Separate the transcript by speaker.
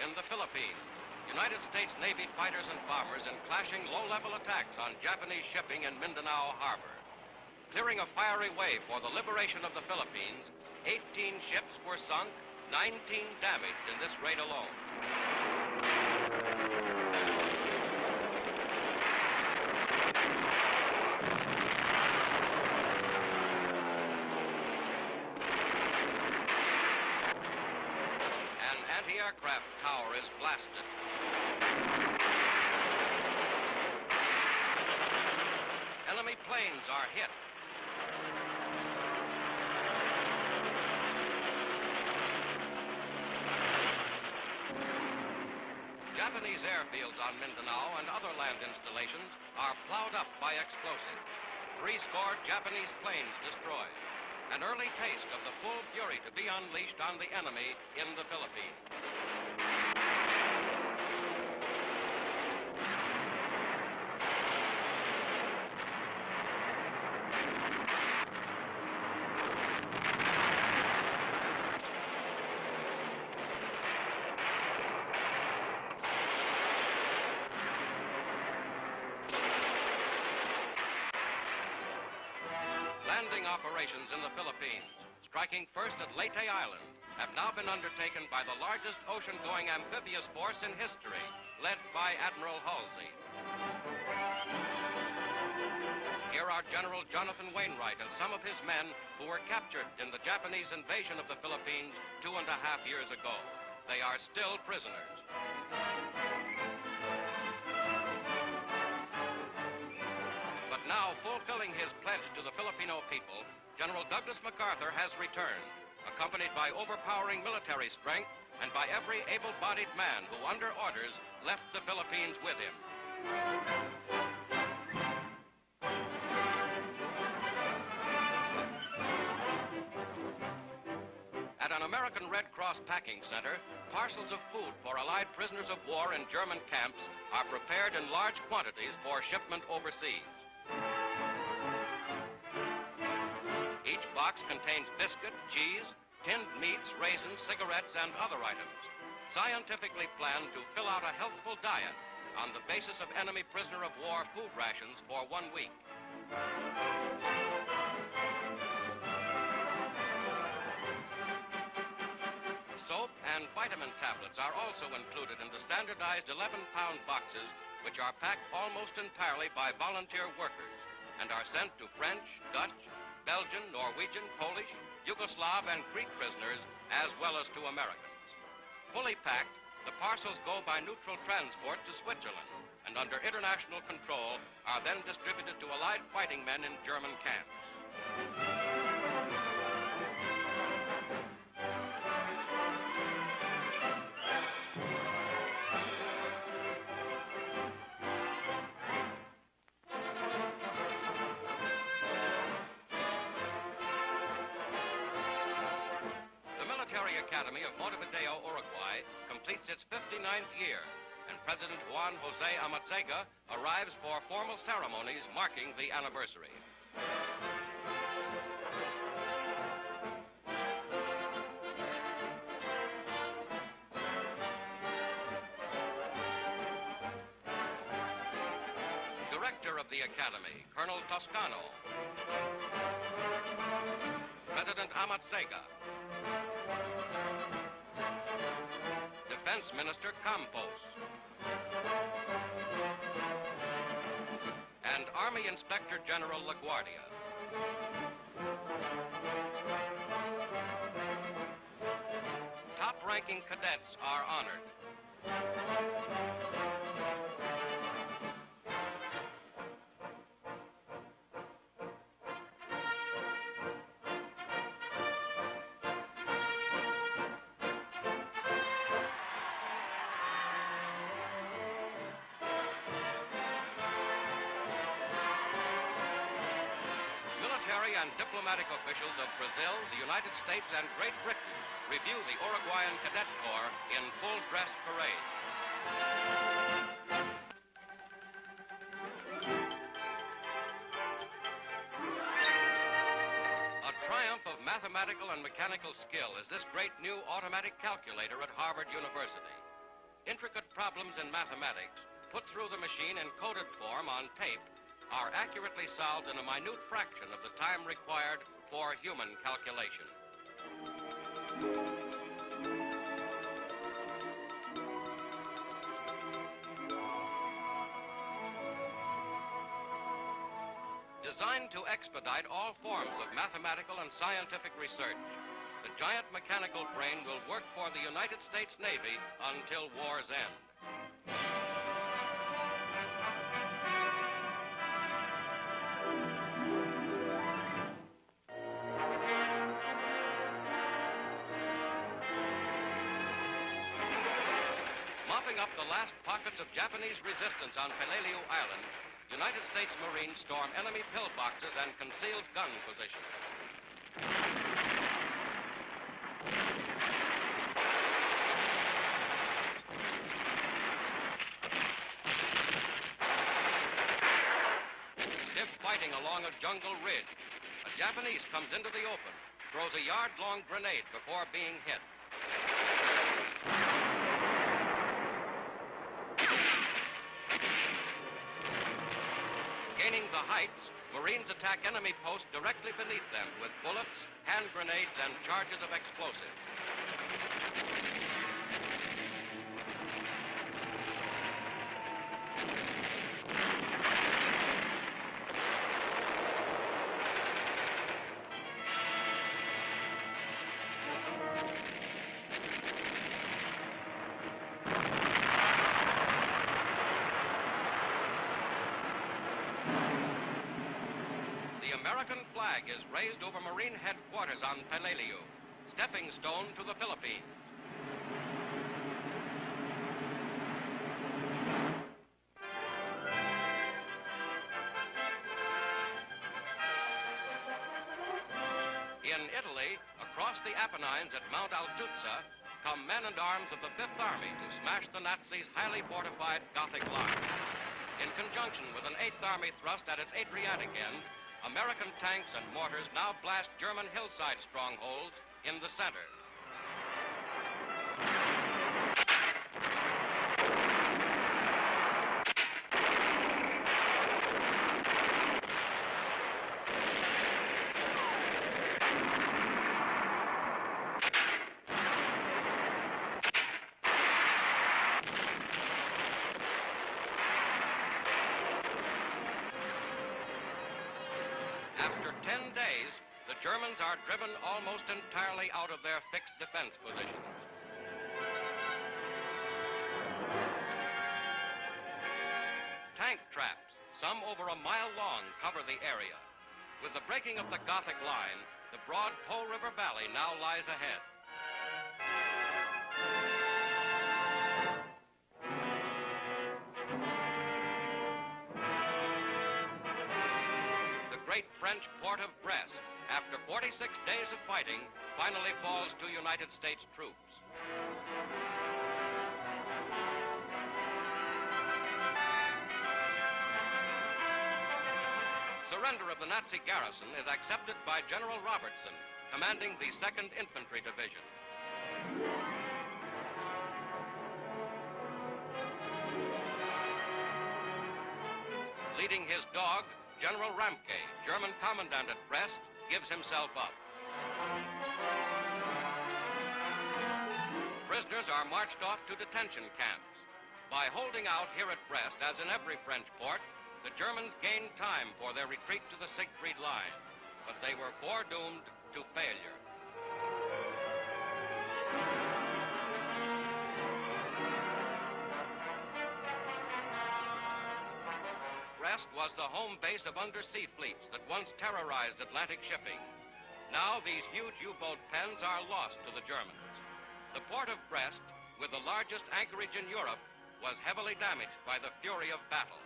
Speaker 1: in the Philippines. United States Navy fighters and bombers in clashing low-level attacks on Japanese shipping in Mindanao Harbor. Clearing a fiery way for the liberation of the Philippines, 18 ships were sunk, 19 damaged in this raid alone. An anti-aircraft tower is blasted. Enemy planes are hit. Japanese airfields on Mindanao and other land installations are plowed up by explosives. 70 Japanese planes destroyed. An early taste of the full fury to be unleashed on the enemy in the Philippines. Landing operations in the Philippines, striking first at Leyte Island, have now been undertaken by the largest ocean-going amphibious force in history, led by Admiral Halsey. Here are General Jonathan Wainwright and some of his men who were captured in the Japanese invasion of the Philippines 2.5 years ago. They are still prisoners. But now, fulfilling his pledge to the Filipino people, General Douglas MacArthur has returned, accompanied by overpowering military strength and by every able-bodied man who, under orders, left the Philippines with him. At an American Red Cross packing center, parcels of food for Allied prisoners of war in German camps are prepared in large quantities for shipment overseas. Each box contains biscuit, cheese, tinned meats, raisins, cigarettes, and other items, scientifically planned to fill out a healthful diet on the basis of enemy prisoner of war food rations for 1 week. Soap and vitamin tablets are also included in the standardized 11-pound boxes, which are packed almost entirely by volunteer workers and are sent to French, Dutch, Belgian, Norwegian, Polish, Yugoslav, and Greek prisoners, as well as to Americans. Fully packed, the parcels go by neutral transport to Switzerland, and under international control are then distributed to Allied fighting men in German camps. Military Academy of Montevideo, Uruguay, completes its 59th year, and President Juan Jose Amatziga arrives for formal ceremonies marking the anniversary. Director of the Academy, Colonel Toscano. President Amatziga. Defense Minister Campos. And Army Inspector General LaGuardia. Top-ranking cadets are honored. Military and diplomatic officials of Brazil, the United States, and Great Britain review the Uruguayan Cadet Corps in full dress parade. A triumph of mathematical and mechanical skill is this great new automatic calculator at Harvard University. Intricate problems in mathematics, put through the machine in coded form on tape, are accurately solved in a minute fraction of the time required for human calculation. Designed to expedite all forms of mathematical and scientific research, the giant mechanical brain will work for the United States Navy until war's end. Mopping up the last pockets of Japanese resistance on Peleliu Island, United States Marines storm enemy pillboxes and concealed gun positions. Stiff fighting along a jungle ridge. A Japanese comes into the open, throws a yard-long grenade before being hit. Gaining the heights, Marines attack enemy posts directly beneath them with bullets, hand grenades, and charges of explosives. The American flag is raised over Marine headquarters on Peleliu, stepping stone to the Philippines. In Italy, across the Apennines at Mount Altuzza, come men-at-arms of the Fifth Army to smash the Nazis' highly fortified Gothic line. In conjunction with an Eighth Army thrust at its Adriatic end, American tanks and mortars now blast German hillside strongholds in the center. After 10 days, the Germans are driven almost entirely out of their fixed defense positions. Tank traps, some over a mile long, cover the area. With the breaking of the Gothic line, the broad Po River Valley now lies ahead. The great French port of Brest, after 46 days of fighting, finally falls to United States troops. Surrender of the Nazi garrison is accepted by General Robertson, commanding the 2nd Infantry Division. Leading his dog, General Ramke, German commandant at Brest, gives himself up. Prisoners are marched off to detention camps. By holding out here at Brest, as in every French port, the Germans gained time for their retreat to the Siegfried Line, but they were foredoomed to failure. Brest was the home base of undersea fleets that once terrorized Atlantic shipping. Now these huge U-boat pens are lost to the Germans. The port of Brest, with the largest anchorage in Europe, was heavily damaged by the fury of battle.